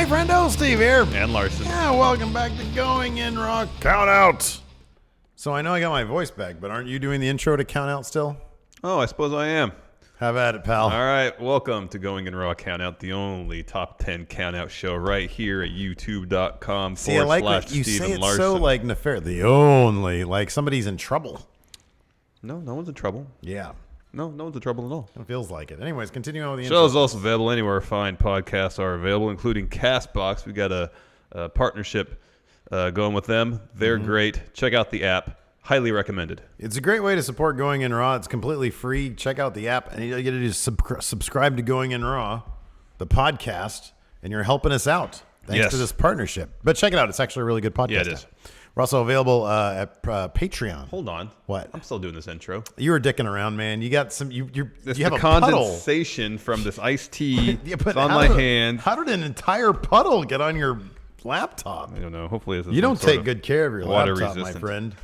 Hey, friendo, Steve here. And Larson. Yeah, welcome back to Going In Raw Countout. So I know I got my voice back, but aren't you doing the intro to Countout still? Oh, I suppose I am. Have at it, pal. All right, welcome to Going In Raw Countout, the only top 10 countout show right here at youtube.com. See, I like that you say it so like nefarious. The only, like somebody's in trouble. No one's in trouble. Yeah. No one's in trouble at all. It feels like it. Anyways, continuing on with the Show is also available anywhere fine podcasts are available, including CastBox. We got a partnership going with them. They're great. Check out the app. Highly recommended. It's a great way to support Going In Raw. It's completely free. Check out the app, and you get to just subscribe to Going In Raw, the podcast, and you're helping us out thanks to this partnership. But check it out. It's actually a really good podcast. Yeah, it is. We're also available at Patreon. Hold on. What? I'm still doing this intro. You were dicking around, man. You got some. You It's have the a puddle. condensation from this iced tea Yeah, on my hand. How did an entire puddle get on your laptop? I don't know. Hopefully, it's You don't take good care of your water laptop, resistant. my friend.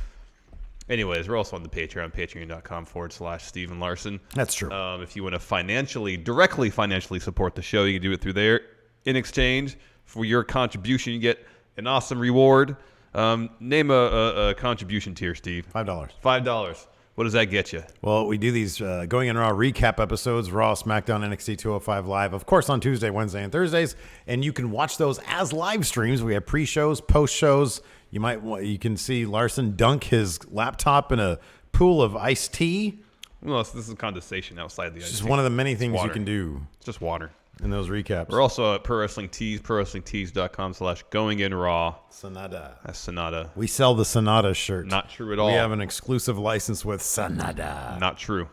Anyways, we're also on the Patreon, patreon.com/Stephen Larson. That's true. If you want to directly financially support the show, you can do it through there. In exchange for your contribution, you get an awesome reward. Name a contribution tier, Steve. $5. $5. What does that get you? Well, we do these Going In Raw recap episodes, Raw, SmackDown, NXT 205 Live, of course, on Tuesday, Wednesday, and Thursdays. And you can watch those as live streams. We have pre-shows, post-shows. You can see Larson dunk his laptop in a pool of iced tea. Well, this is condensation outside the ice. It's just one of the many things you can do It's just water. in those recaps. We're also at Pro Wrestling Tees, prowrestlingtees.com/goinginraw. Sonata. That's Sonata. We sell the Sonata shirt. Not true at all. We have an exclusive license with Sonata. Not true.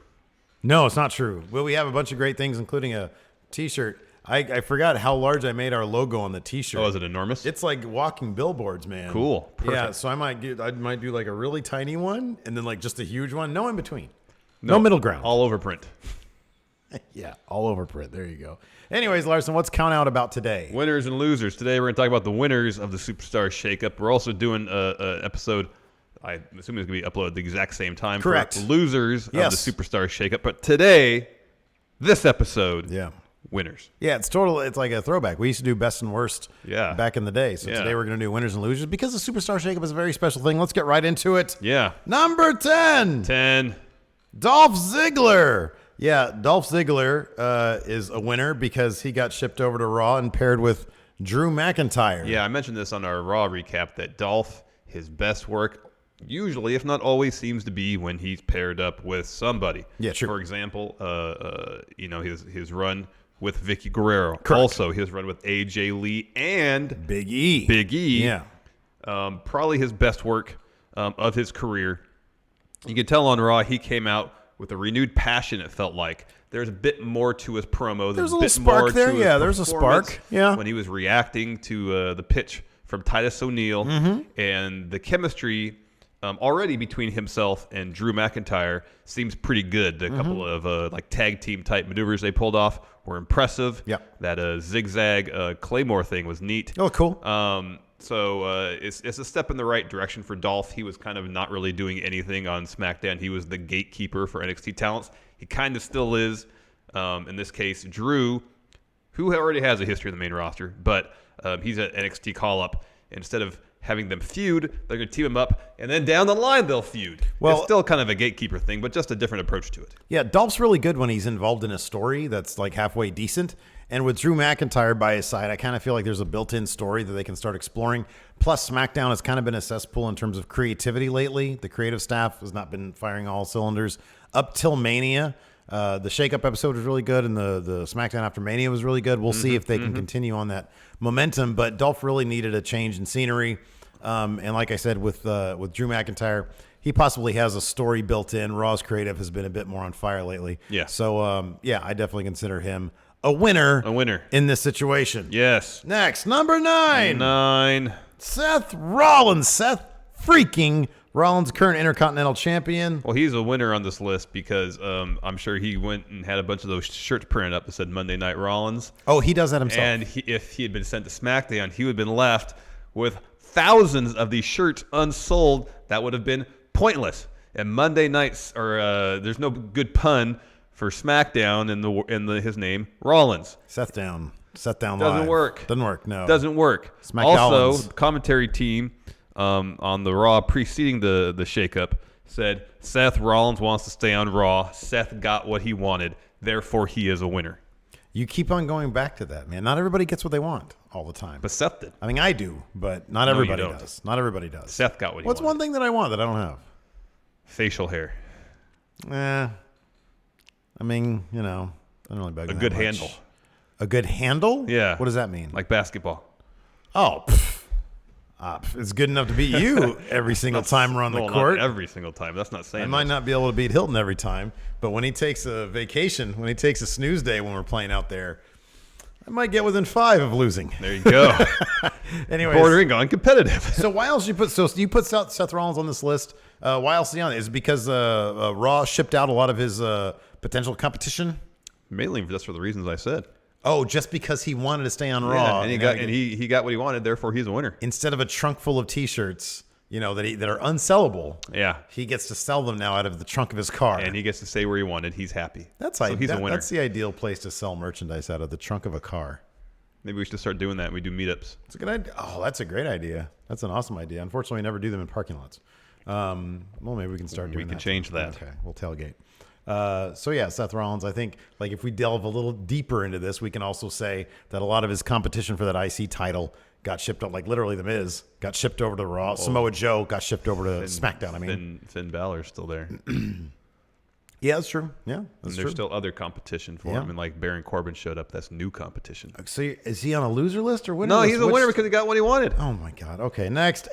No, it's not true. Well, we have a bunch of great things, including a T-shirt. I forgot how large I made our logo on the T-shirt. Oh, is it enormous? It's like walking billboards, man. Cool. Perfect. Yeah, so I might do like a really tiny one and then like just a huge one. No in between. No middle ground. All over print. Yeah, all over print. There you go. Anyways, Larson, what's Count Out about today? Winners and losers. Today we're going to talk about the winners of the Superstar Shakeup. We're also doing an episode, I'm assuming it's going to be uploaded at the exact same time. Correct. For losers of the Superstar Shakeup. But today, this episode, winners. Yeah, it's like a throwback. We used to do best and worst back in the day. So today we're going to do winners and losers because the Superstar Shakeup is a very special thing. Let's get right into it. Yeah. Number 10. 10. Dolph Ziggler. Yeah, Dolph Ziggler is a winner because he got shipped over to Raw and paired with Drew McIntyre. Yeah, I mentioned this on our Raw recap that Dolph, his best work, usually, if not always, seems to be when he's paired up with somebody. Yeah, sure. For example, his run with Vicky Guerrero. Correct. Also, his run with AJ Lee and Big E. Yeah. Probably his best work of his career. You can tell on Raw he came out with a renewed passion, it felt like. There's a bit more to his promo. There's a little spark there. Yeah, there's a spark. Yeah. When he was reacting to the pitch from Titus O'Neil. And the chemistry already between himself and Drew McIntyre seems pretty good. A couple of like tag team type maneuvers they pulled off were impressive. Yep. That zigzag Claymore thing was neat. Oh, cool. So it's a step in the right direction for Dolph. He was kind of not really doing anything on SmackDown. He was the gatekeeper for NXT talents. He kind of still is. In this case, Drew, who already has a history in the main roster, but he's an NXT call-up. Instead of having them feud, they're going to team him up, and then down the line they'll feud. Well, it's still kind of a gatekeeper thing, but just a different approach to it. Yeah, Dolph's really good when he's involved in a story that's like halfway decent. And with Drew McIntyre by his side, I kind of feel like there's a built-in story that they can start exploring. Plus, SmackDown has kind of been a cesspool in terms of creativity lately. The creative staff has not been firing all cylinders up till Mania. The Shakeup episode was really good, and the SmackDown after Mania was really good. We'll see if they can continue on that momentum. But Dolph really needed a change in scenery. And like I said, with Drew McIntyre, he possibly has a story built in. Raw's creative has been a bit more on fire lately. Yeah. So, I definitely consider him a winner in this situation. Yes. Next, number 9. 9. Seth Rollins. Seth freaking Rollins, current Intercontinental Champion. Well, he's a winner on this list because I'm sure he went and had a bunch of those shirts printed up that said Monday Night Rollins. Oh, he does that himself. And if he had been sent to SmackDown, he would have been left with thousands of these shirts unsold. That would have been pointless. And Monday nights, there's no good pun for SmackDown in his name, Rollins. Seth down. Set down Doesn't live. work. Doesn't work. No. Doesn't work. SmackDown. Also, the commentary team on the Raw preceding the shakeup said Seth Rollins wants to stay on Raw. Seth got what he wanted. Therefore, he is a winner. You keep on going back to that, man. Not everybody gets what they want all the time. But Seth did. I mean, I do, but not No, you everybody don't. does. Not everybody does. Seth got what he What's wanted. one thing that I want that I don't have? Facial hair. I mean, I don't really bug A that good much. handle. A good handle? Yeah. What does that mean? Like basketball. Oh, it's good enough to beat you every single time we're on the Well, court. not every single time. That's not saying I might much. not be able to beat Hilton every time, but when he takes a vacation, when he takes a snooze day when we're playing out there, I might get within 5 of losing. There you go. Anyways, Bordering on competitive. so why else you put Seth Rollins on this list? Why else is he on it? Is it because Raw shipped out a lot of his potential competition? Mainly just for the reasons I said. Oh, just because he wanted to stay on Yeah, Raw, and he got what he wanted. Therefore, he's a winner. instead of a trunk full of T-shirts, that are unsellable. Yeah. He gets to sell them now out of the trunk of his car. And he gets to say where he wanted. He's happy. He's a winner. That's the ideal place to sell merchandise out of the trunk of a car. Maybe we should start doing that. We do meetups. It's a good idea. Oh, that's a great idea. That's an awesome idea. Unfortunately, we never do them in parking lots. Well, maybe we can start doing that. We can change that. Okay, we'll tailgate. So yeah, Seth Rollins, I think like if we delve a little deeper into this, we can also say that a lot of his competition for that IC title got shipped up, like literally The Miz got shipped over to Raw. Samoa Joe got shipped over to SmackDown. I mean, Finn Balor's still there. yeah, that's true. Yeah, And that's there's true. still other competition for Yeah. him. And like Baron Corbin showed up. That's new competition. So is he on a loser list or winner No, list? he's a winner because he got what he wanted. Oh my God. Okay, next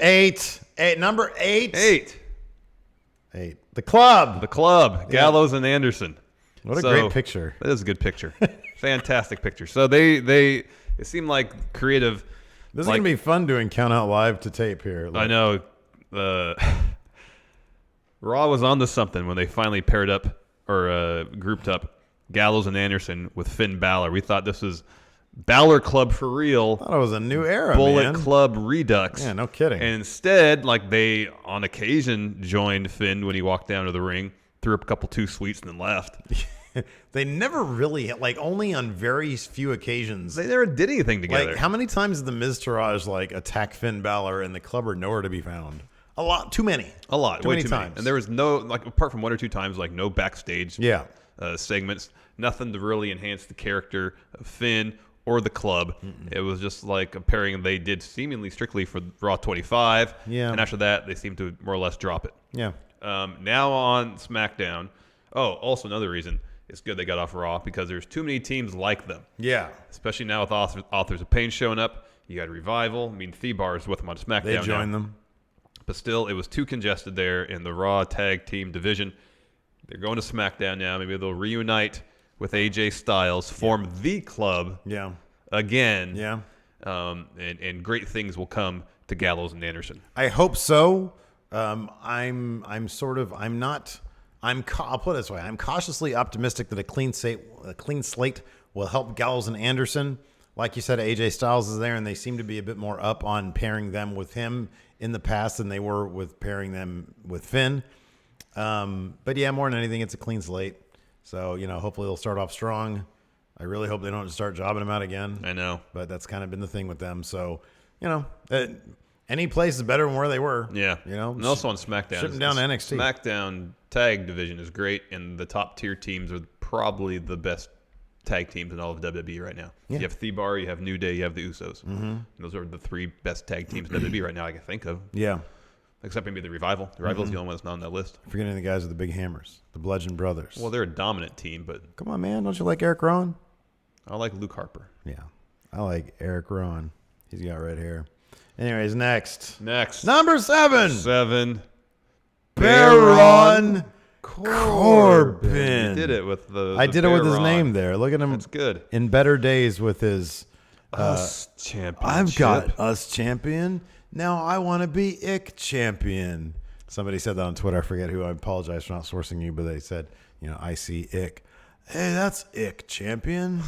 number 8. 8. The Club. The Club. Gallows and Anderson. What a great picture. That is a good picture. Fantastic picture. So it seemed like creative. This is gonna be fun doing Count Out live to tape here. I know. Raw was onto something when they finally paired up or grouped up Gallows and Anderson with Finn Balor. We thought this was Balor Club for real. I thought it was a new era, Bullet man. Club Redux. Yeah, no kidding. And instead, like they on occasion joined Finn when he walked down to the ring, threw up a couple 2 sweets and then left. They never really, like, only on very few occasions. They never did anything together. Like, how many times did the Miz Taraj like attack Finn Balor and the Club are nowhere to be found? A lot, too many. A lot, too way many too times. many. And there was no, like, apart from 1 or 2 times, like no backstage segments, nothing to really enhance the character of Finn or the Club. It was just like a pairing they did seemingly strictly for Raw 25. Yeah. And after that, they seemed to more or less drop it. Yeah. Now on SmackDown. Oh, also another reason it's good they got off Raw because there's too many teams like them. Yeah. Especially now with Authors of Pain showing up. You got Revival. I mean, Thebar is with them on SmackDown. They joined now. them. But still, it was too congested there in the Raw tag team division. They're going to SmackDown now. Maybe they'll reunite with AJ Styles, form the Club again. Yeah. And great things will come to Gallows and Anderson. I hope so. I'll put it this way. I'm cautiously optimistic that a clean slate will help Gallows and Anderson. Like you said, AJ Styles is there, and they seem to be a bit more up on pairing them with him in the past than they were with pairing them with Finn. But yeah, more than anything, it's a clean slate. So, hopefully they'll start off strong. I really hope they don't start jobbing them out again. I know. But that's kind of been the thing with them. So, any place is better than where they were. Yeah. And also on SmackDown. Ship them down to NXT. SmackDown tag division is great, and the top tier teams are probably the best tag teams in all of WWE right now. Yeah. You have Thebar, you have New Day, you have the Usos. Mm-hmm. Those are the 3 best tag teams in WWE right now I can think of. Yeah. Except maybe the Revival. The Revival's the only one that's not on that list. Forgetting the guys with the big hammers, the Bludgeon Brothers. Well, they're a dominant team, but Come on, man. Don't you like Eric Rowan? I like Luke Harper. Yeah. I like Eric Rowan. He's got red hair. Anyways, next. Number 7. Baron Corbin. You did it with I did it with his Baron. name there. Look at him. That's good. In better days with his Us championship. I've got us champion. Now I want to be ick champion. Somebody said that on Twitter. I forget who. I apologize for not sourcing you, but they said, I see ick. Hey, that's ick champion.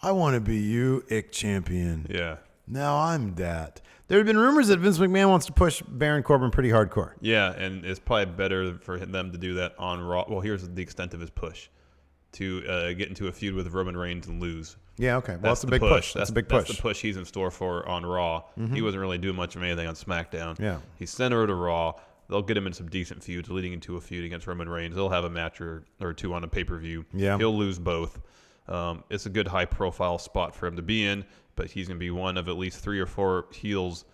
I want to be you, ick champion. Yeah. Now I'm that. There have been rumors that Vince McMahon wants to push Baron Corbin pretty hardcore. Yeah, and it's probably better for them to do that on Raw. Well, here's the extent of his push. to get into a feud with Roman Reigns and lose. Yeah, okay. Well, that's a big push. That's a big push. That's the push he's in store for on Raw. He wasn't really doing much of anything on SmackDown. Yeah. He's sent over to Raw. They'll get him in some decent feuds leading into a feud against Roman Reigns. They'll have a match or two on a pay-per-view. Yeah. He'll lose both. It's a good high-profile spot for him to be in, but he's going to be one of at least 3 or 4 heels,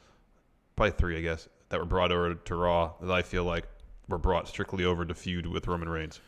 probably 3, I guess, that were brought over to Raw that I feel like were brought strictly over to feud with Roman Reigns.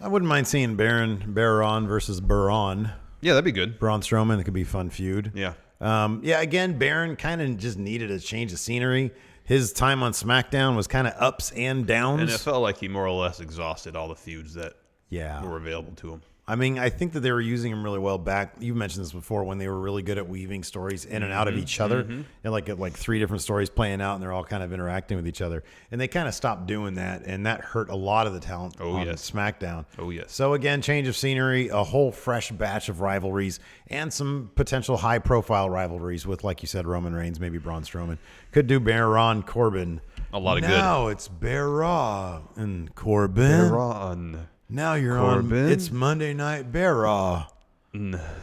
I wouldn't mind seeing BARAWN versus BARAWN. Yeah, that'd be good. Braun Strowman, it could be a fun feud. Yeah. Again, Baron kind of just needed a change of scenery. His time on SmackDown was kind of ups and downs. And it felt like he more or less exhausted all the feuds that Yeah. were available to him. I mean, I think that they were using him really well back. You mentioned this before when they were really good at weaving stories in and out of each other, and like 3 different stories playing out, and they're all kind of interacting with each other. And they kind of stopped doing that, and that hurt a lot of the talent on SmackDown. Oh yes. So again, change of scenery, a whole fresh batch of rivalries, and some potential high-profile rivalries with, like you said, Roman Reigns, maybe Braun Strowman. Could do BARAWN, Corbin. A lot of good. Now it's BARAWN and Corbin. BARAWN. Now you're Corbin? on. It's Monday Night BARAWN.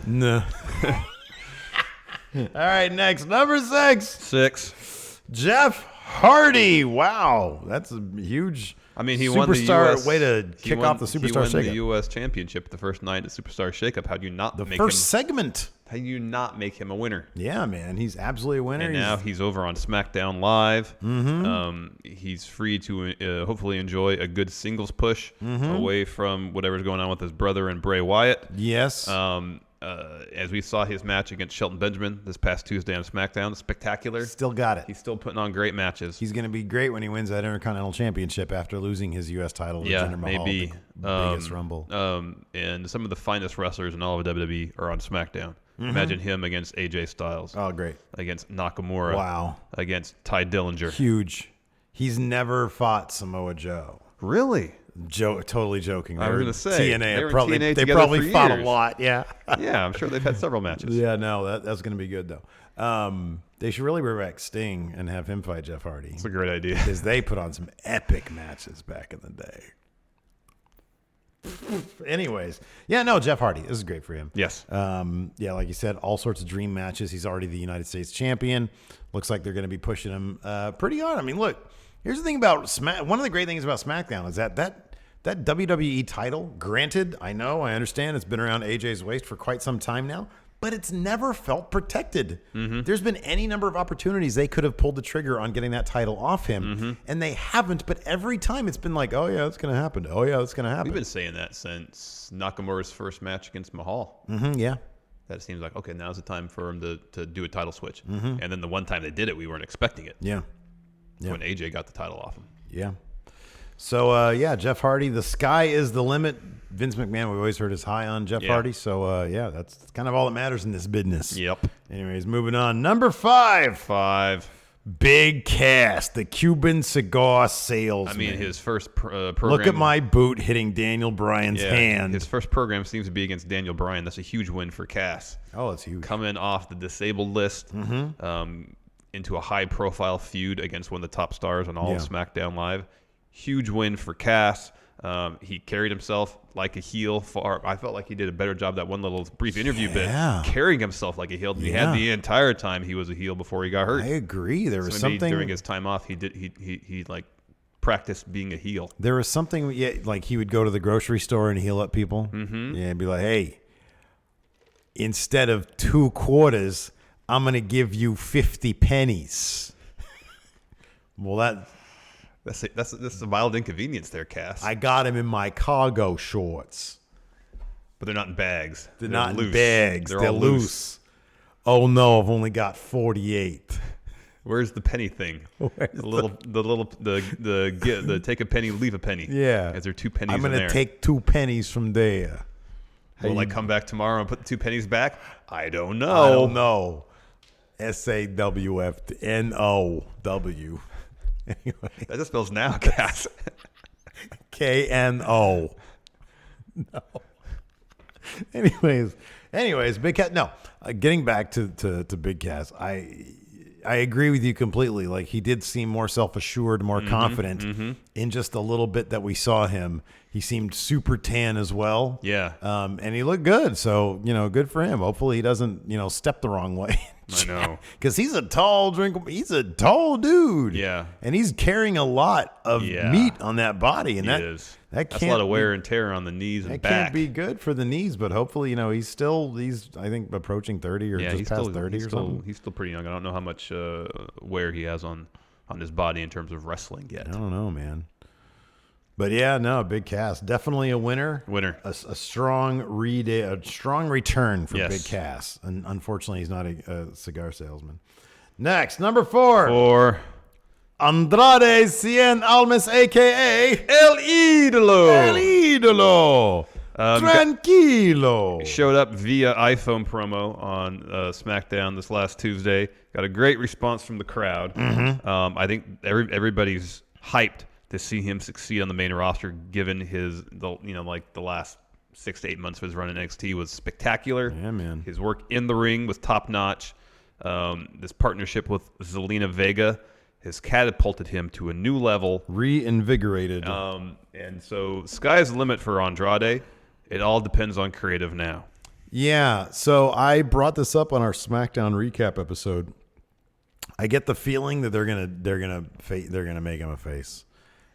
No. All right, next. Number 6. Jeff Hardy. Wow. That's a huge I mean, he superstar won the US, way to kick off the Superstar He won Shakeup. the U.S. Championship the first night at Superstar Shakeup. How do you not The make first him? segment. How do you not make him a winner? Yeah, man. He's absolutely a winner. And now he's over on SmackDown Live. He's free to hopefully enjoy a good singles push away from whatever's going on with his brother and Bray Wyatt. Yes. As we saw his match against Shelton Benjamin this past Tuesday on SmackDown, spectacular. Still got it. He's still putting on great matches. He's going to be great when he wins that Intercontinental Championship after losing his U.S. title to Jinder Mahal. Maybe. The biggest Rumble. And some of the finest wrestlers in all of WWE are on SmackDown. Imagine him against AJ Styles. Oh, great. Against Nakamura. Wow. Against Ty Dillinger. Huge. He's never fought Samoa Joe. Really? Totally joking. I was going to say TNA. They probably fought a lot. Yeah. Yeah, I'm sure they've had several matches. Yeah, no, that's going to be good though. They should really bring back Sting and have him fight Jeff Hardy. It's a great idea because they put on some epic matches back in the day. Anyways, yeah, no, Jeff Hardy. This is great for him. Yes. Yeah, like you said, all sorts of dream matches. He's already the United States champion. Looks like they're going to be pushing him pretty hard. I mean, look, here's the thing about one of the great things about SmackDown is that WWE title, granted, I understand it's been around AJ's waist for quite some time now, but it's never felt protected. There's been any number of opportunities they could have pulled the trigger on getting that title off him, and they haven't. But every time it's been like, oh, yeah, it's going to happen. Oh, yeah, it's going to happen. We've been saying that since Nakamura's first match against Mahal. Yeah. That it seems like, okay, now's the time for him to do a title switch. And then the one time they did it, we weren't expecting it. Yeah. When AJ got the title off him. Yeah. So, Jeff Hardy, the sky is the limit. Vince McMahon, we've always heard is high on Jeff Hardy. So, that's kind of all that matters in this business. Yep. Anyways, moving on. Number 5. Big Cass, the Cuban cigar salesman. I mean, his first program. Look at my boot hitting Daniel Bryan's hand. His first program seems to be against Daniel Bryan. That's a huge win for Cass. Oh, it's huge. Coming off the disabled list into a high-profile feud against one of the top stars on all of SmackDown Live. Huge win for Cass. He carried himself like a heel. I felt like he did a better job that one little brief interview bit, carrying himself like a heel. He had the entire time he was a heel before he got hurt. I agree. There was something during his time off. He like practiced being a heel. There was something, like he would go to the grocery store and heal up people. And be like, hey, instead of 2 quarters, I'm gonna give you 50 pennies. Well, That's a mild inconvenience there, Cass. I got him in my cargo shorts. But they're not in bags. They're not loose. in bags. They're all loose. Oh no, I've only got 48. Where's the penny thing? The take a penny, leave a penny. Yeah. Is there 2 pennies I'm in there? gonna take 2 pennies from there. Will I come back tomorrow and put the 2 pennies back? I don't know. I don't know. SAWFNOW. Anyway. That just spells now, Cass. KNO. No. Anyways, Big Cass. No, getting back to Big Cass. I agree with you completely. Like, he did seem more self-assured, more confident in just a little bit that we saw him. He seemed super tan as well. Yeah. And he looked good. So, good for him. Hopefully he doesn't, step the wrong way. I know. Because he's a tall dude. Yeah. And he's carrying a lot of meat on that body. And that's a lot of wear and tear on the knees and back. That can't be good for the knees, but hopefully, he's I think approaching 30 or just past 30 or something. He's still pretty young. I don't know how much wear he has on his body in terms of wrestling yet. I don't know, man. But yeah, no, big cast. Definitely a winner. A strong return for Big Cass. And unfortunately, he's not a cigar salesman. Next, number 4. Andrade CIEN ALMAS, a.k.a. El Idolo. Tranquilo. Showed up via iPhone promo on SmackDown this last Tuesday. Got a great response from the crowd. I think everybody's hyped to see him succeed on the main roster, given the last 6 to 8 months of his run in NXT was spectacular. Yeah, man. His work in the ring was top notch. This partnership with Zelina Vega has catapulted him to a new level. Reinvigorated. And so sky's the limit for Andrade. It all depends on creative now. Yeah. So I brought this up on our SmackDown recap episode. I get the feeling that they're gonna make him a face.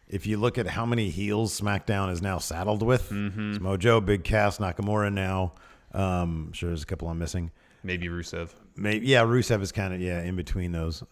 If you look at how many heels SmackDown is now saddled with, it's Mojo, Big Cass, Nakamura now. I'm sure there's a couple I'm missing. Maybe Rusev. Rusev is kind of in between those.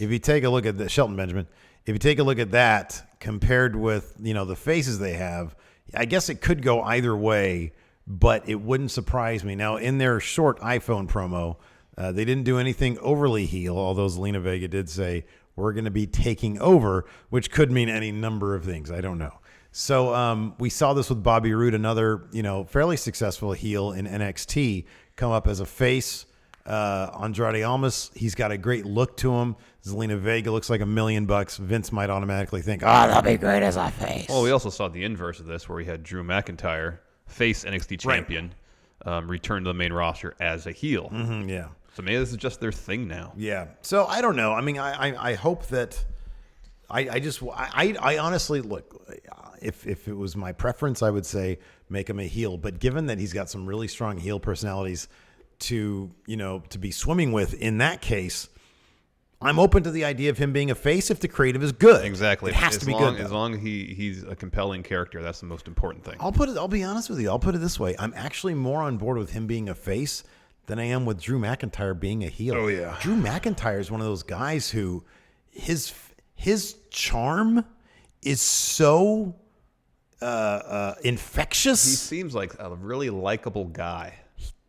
If you take a look at Shelton Benjamin, if you take a look at that compared with the faces they have, I guess it could go either way, but it wouldn't surprise me. Now, in their short iPhone promo, they didn't do anything overly heel, although Zelina Vega did say, we're going to be taking over, which could mean any number of things. I don't know. So we saw this with Bobby Roode, another fairly successful heel in NXT, come up as a face. Andrade Almas, he's got a great look to him. Zelina Vega looks like $1 million. Vince might automatically think, that'll be great as a face. Well, we also saw the inverse of this, where we had Drew McIntyre, face NXT champion, return to the main roster as a heel. Yeah. So maybe this is just their thing now. Yeah. So I don't know. I mean, I hope that I honestly look, if it was my preference, I would say make him a heel. But given that he's got some really strong heel personalities to be swimming with in that case, I'm open to the idea of him being a face if the creative is good. Exactly. It has to be good. As long as he's a compelling character, that's the most important thing. I'll be honest with you. I'll put it this way. I'm actually more on board with him being a face than I am with Drew McIntyre being a heel. Oh, yeah. Drew McIntyre is one of those guys who his charm is so infectious. He seems like a really likable guy.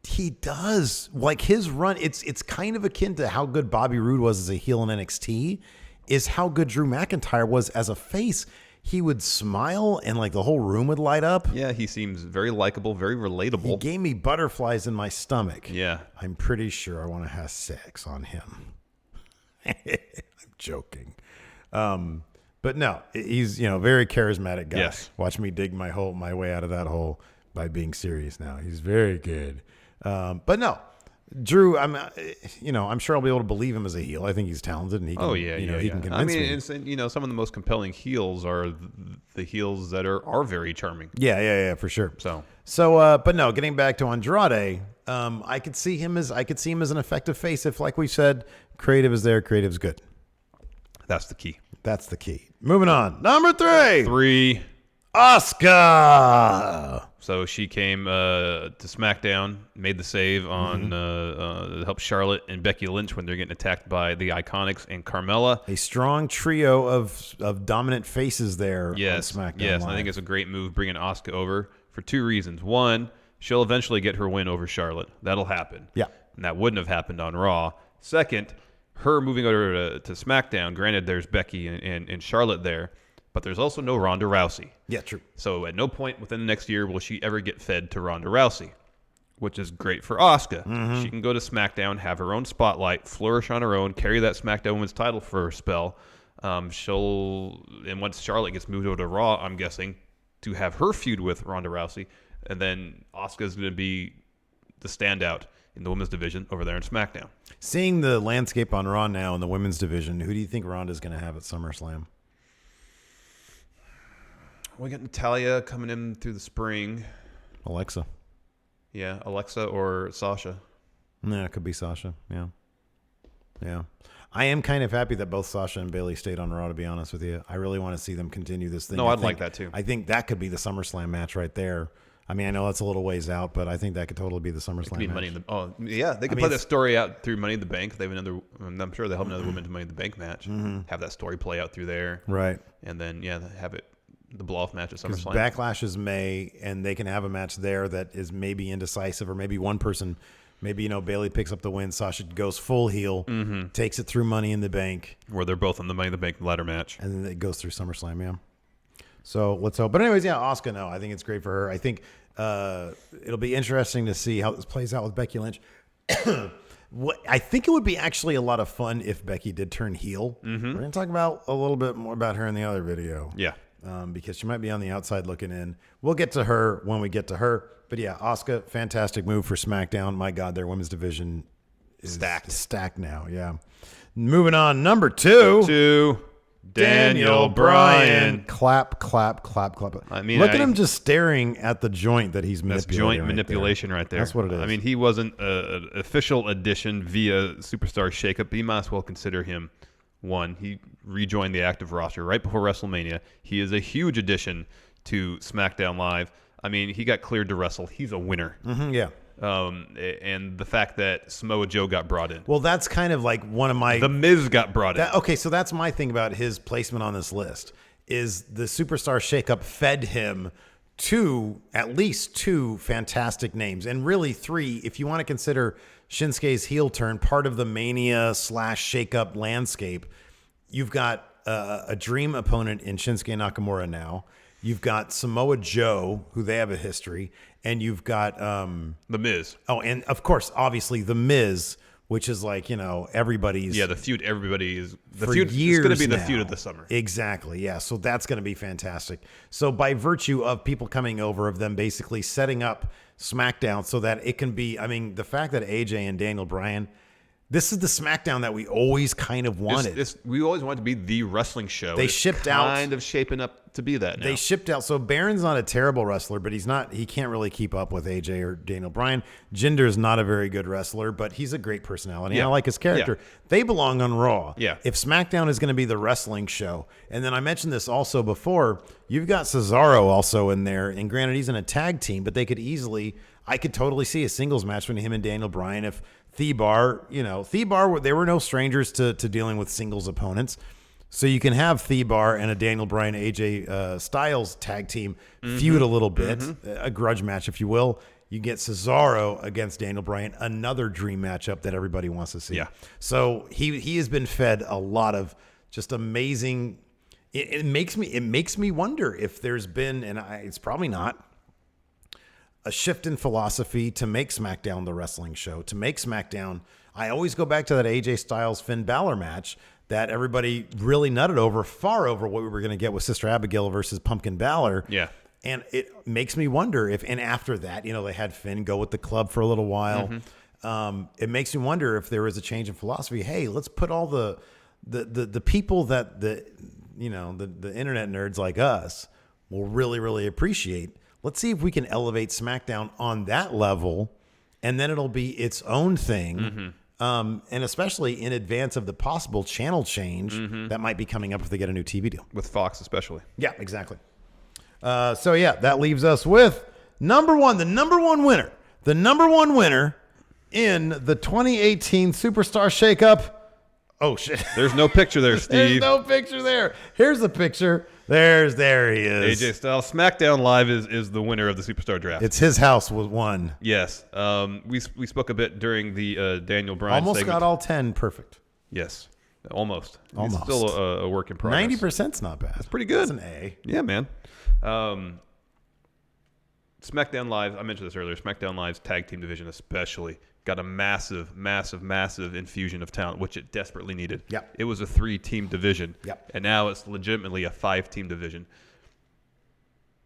He does. Like his run, it's kind of akin to how good Bobby Roode was as a heel in NXT, is how good Drew McIntyre was as a face. He would smile and like the whole room would light up. Yeah, he seems very likable, very relatable. He gave me butterflies in my stomach. Yeah. I'm pretty sure I want to have sex on him. I'm joking. But no, he's, very charismatic guy. Yes. Watch me dig my way out of that hole by being serious now. He's very good. But no, Drew, I'm sure I'll be able to believe him as a heel. I think he's talented, and he can, he can convince me. It's, some of the most compelling heels are the heels that are very charming. Yeah, for sure. So, but no, getting back to Andrade, I could see him as an effective face if, like we said, creative is there, creative's good. That's the key. That's the key. Moving on, number 3, Asuka. So she came to SmackDown, made the save on to help Charlotte and Becky Lynch when they're getting attacked by the Iconics and Carmella. A strong trio of dominant faces there on SmackDown. Yes, Live. I think it's a great move bringing Asuka over for 2 reasons. One, she'll eventually get her win over Charlotte. That'll happen. Yeah. And that wouldn't have happened on Raw. Second, her moving over to SmackDown, granted there's Becky and Charlotte there, but there's also no Ronda Rousey. Yeah, true. So at no point within the next year will she ever get fed to Ronda Rousey, which is great for Asuka. She can go to SmackDown, have her own spotlight, flourish on her own, carry that SmackDown Women's title for a spell. And once Charlotte gets moved over to Raw, I'm guessing, to have her feud with Ronda Rousey, and then Asuka's going to be the standout in the women's division over there in SmackDown. Seeing the landscape on Raw now in the women's division, who do you think Ronda's going to have at SummerSlam? We got Natalya coming in through the spring. Alexa. Yeah, Alexa or Sasha. Yeah, it could be Sasha. Yeah. Yeah. I am kind of happy that both Sasha and Bayley stayed on Raw, to be honest with you. I really want to see them continue this thing. No, I'd like that too. I think that could be the SummerSlam match right there. I mean, I know that's a little ways out, but I think that could totally be the SummerSlam match. Money in the, oh, yeah, they could play that story out through Money in the Bank. They have another. I'm sure they'll have another Women's Money in the Bank match. Have that story play out through there, right? And then have it the blow-off match at SummerSlam. Backlash is May, and they can have a match there that is maybe indecisive, or maybe one person. Maybe, Bayley picks up the win. Sasha goes full heel, takes it through Money in the Bank. Where they're both in the Money in the Bank ladder match. And then it goes through SummerSlam, yeah. So let's hope. But anyways, yeah, Asuka, no. I think it's great for her. I think it'll be interesting to see how this plays out with Becky Lynch. I think it would be actually a lot of fun if Becky did turn heel. We're going to talk about a little bit more about her in the other video. Yeah. Because she might be on the outside looking in. We'll get to her when we get to her. But yeah, Asuka, fantastic move for SmackDown. My God, their women's division is stacked now. Yeah. Moving on, number 2. Daniel Bryan. Clap, clap, clap, clap. I mean, look at him just staring at the joint that he's manipulating. That's joint manipulation right there. That's what it is. I mean, he wasn't an official addition via Superstar Shakeup. You might as well consider him one. He rejoined the active roster right before WrestleMania. He is a huge addition to SmackDown Live. I mean, he got cleared to wrestle. He's a winner. Yeah. And the fact that Samoa Joe got brought in. Well, that's kind of like one of my... The Miz got brought in. Okay, so that's my thing about his placement on this list, is the Superstar Shakeup fed him at least two fantastic names, and really 3, if you want to consider Shinsuke's heel turn part of the Mania / Shakeup landscape. You've got a dream opponent in Shinsuke Nakamura now. You've got Samoa Joe, who they have a history, and you've got The Miz. Oh, and of course, obviously The Miz, which is like, everybody's... Yeah, the feud, everybody is... The for feud years is going to be the now. feud of the summer. Exactly, yeah. So that's going to be fantastic. So by virtue of people coming over, of them basically setting up SmackDown so that it can be... I mean, the fact that AJ and Daniel Bryan... This is the SmackDown that we always kind of wanted. We always wanted to be the wrestling show. They shipped out... kind of shaping up to be that now. They shipped out... So Baron's not a terrible wrestler, but he can't really keep up with AJ or Daniel Bryan. Jinder's not a very good wrestler, but he's a great personality. Yeah. I like his character. Yeah. They belong on Raw. Yeah. If SmackDown is going to be the wrestling show, and then I mentioned this also before, you've got Cesaro also in there, and granted he's in a tag team, but they could easily... I could totally see a singles match between him and Daniel Bryan if Thebar, they were no strangers to dealing with singles opponents. So you can have Thebar and a Daniel Bryan, AJ Styles tag team feud a little bit, a grudge match, if you will. You get Cesaro against Daniel Bryan, another dream matchup that everybody wants to see. Yeah. So he has been fed a lot of just amazing. It makes me wonder if there's been, and it's probably not, a shift in philosophy to make SmackDown the wrestling show, to make SmackDown. I always go back to that AJ Styles Finn Balor match that everybody really nutted over, far over what we were going to get with Sister Abigail versus Pumpkin Balor. Yeah. And it makes me wonder if, and after that, they had Finn go with the club for a little while. It makes me wonder if there was a change in philosophy. Hey, let's put all the people that the internet nerds like us will really, really appreciate. Let's see if we can elevate SmackDown on that level, and then it'll be its own thing. And especially in advance of the possible channel change that might be coming up if they get a new TV deal. With Fox especially. Yeah, exactly. So yeah, that leaves us with the number one winner in the 2018 Superstar Shakeup. Oh, shit. There's no picture there, Steve. There's no picture there. Here's the picture. There he is. AJ Styles. SmackDown Live is the winner of the Superstar Draft. It's his house was won. Yes. We spoke a bit during the Daniel Bryan almost segment. Got all 10 perfect. Yes. Almost. Almost. It's still a work in progress. 90%'s not bad. That's pretty good. That's an A. Yeah, man. SmackDown Live, I mentioned this earlier, SmackDown Live's tag team division especially got a massive, massive, massive infusion of talent, which it desperately needed. Yep. It was a 3-team division. Yep. And now it's legitimately a 5-team division.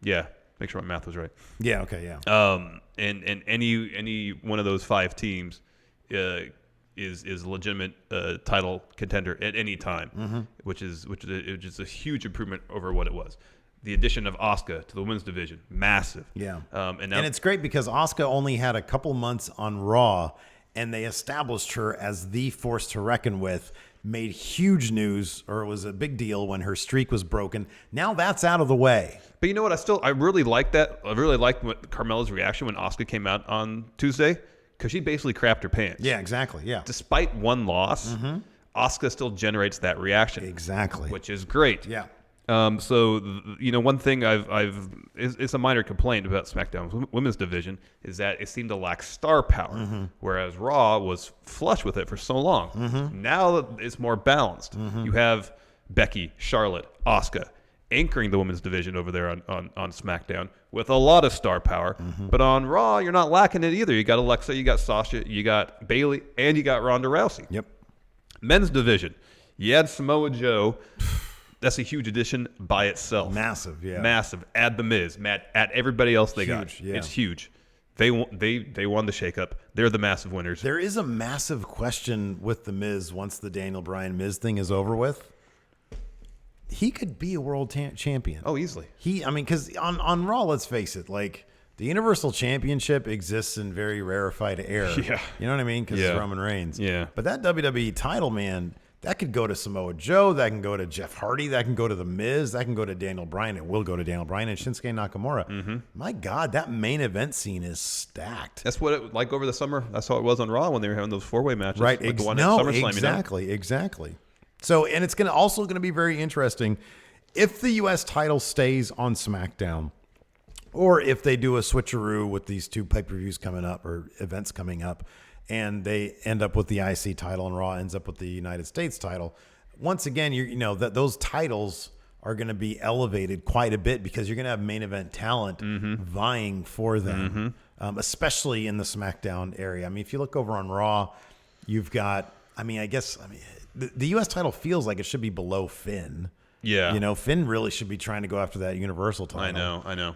Yeah. Make sure my math was right. Yeah. Okay. Yeah. And any one of those 5 teams is a legitimate title contender at any time, which is a huge improvement over what it was. The addition of Asuka to the women's division, massive. Yeah. And it's great because Asuka only had a couple months on Raw, and they established her as the force to reckon with. Made huge news, or it was a big deal when her streak was broken. Now that's out of the way. But you know what? I really like that. I really liked Carmella's reaction when Asuka came out on Tuesday, because she basically crapped her pants. Yeah, exactly. Yeah. Despite one loss, Asuka still generates that reaction. Exactly. Which is great. Yeah. So one thing it's a minor complaint about SmackDown's women's division is that it seemed to lack star power, whereas Raw was flush with it for so long. Now it's more balanced. You have Becky, Charlotte, Asuka anchoring the women's division over there on SmackDown with a lot of star power. But on Raw, you're not lacking it either. You got Alexa, you got Sasha, you got Bayley, and you got Ronda Rousey. Yep. Men's division, you had Samoa Joe. That's a huge addition by itself. Massive, yeah. Massive. Add The Miz. Add everybody else they got. Yeah. It's huge. They won the shakeup. They're the massive winners. There is a massive question with The Miz once the Daniel Bryan Miz thing is over with. He could be a world champion. Oh, easily. Because on Raw, let's face it, like the Universal Championship exists in very rarefied air. Yeah. You know what I mean? Because it's Roman Reigns. Yeah. But that WWE title, man, that could go to Samoa Joe. That can go to Jeff Hardy. That can go to The Miz. That can go to Daniel Bryan. It will go to Daniel Bryan and Shinsuke Nakamura. My God, that main event scene is stacked. That's what it like over the summer. That's how it was on Raw when they were having those 4-way matches. Right. Like the one at SummerSlam, exactly. Exactly. So, and it's also going to be very interesting if the U.S. title stays on SmackDown, or if they do a switcheroo with these 2 pay-per-views coming up or events coming up, and they end up with the IC title and Raw ends up with the United States title. Once again, that those titles are going to be elevated quite a bit because you're going to have main event talent vying for them, especially in the SmackDown area. I mean, if you look over on Raw, you've got, the U.S. title feels like it should be below Finn. Yeah. Finn really should be trying to go after that Universal title. I know.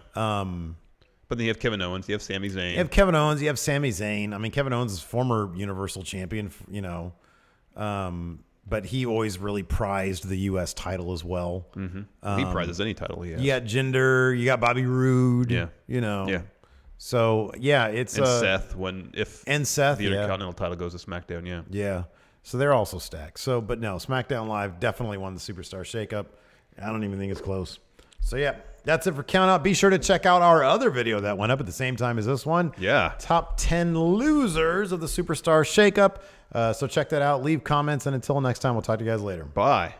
But then you have Kevin Owens, you have Sami Zayn. You have Kevin Owens, you have Sami Zayn. I mean, Kevin Owens is former Universal Champion, but he always really prized the U.S. title as well. He prizes any title he has. You got Jinder, you got Bobby Roode. Yeah. Yeah. So, yeah, it's... And Seth, Seth, the Intercontinental title goes to SmackDown, yeah. Yeah. So they're also stacked. So, but no, SmackDown Live definitely won the Superstar Shakeup. I don't even think it's close. So, yeah, that's it for Countout. Be sure to check out our other video that went up at the same time as this one. Yeah. Top 10 losers of the Superstar Shakeup. So check that out. Leave comments. And until next time, we'll talk to you guys later. Bye.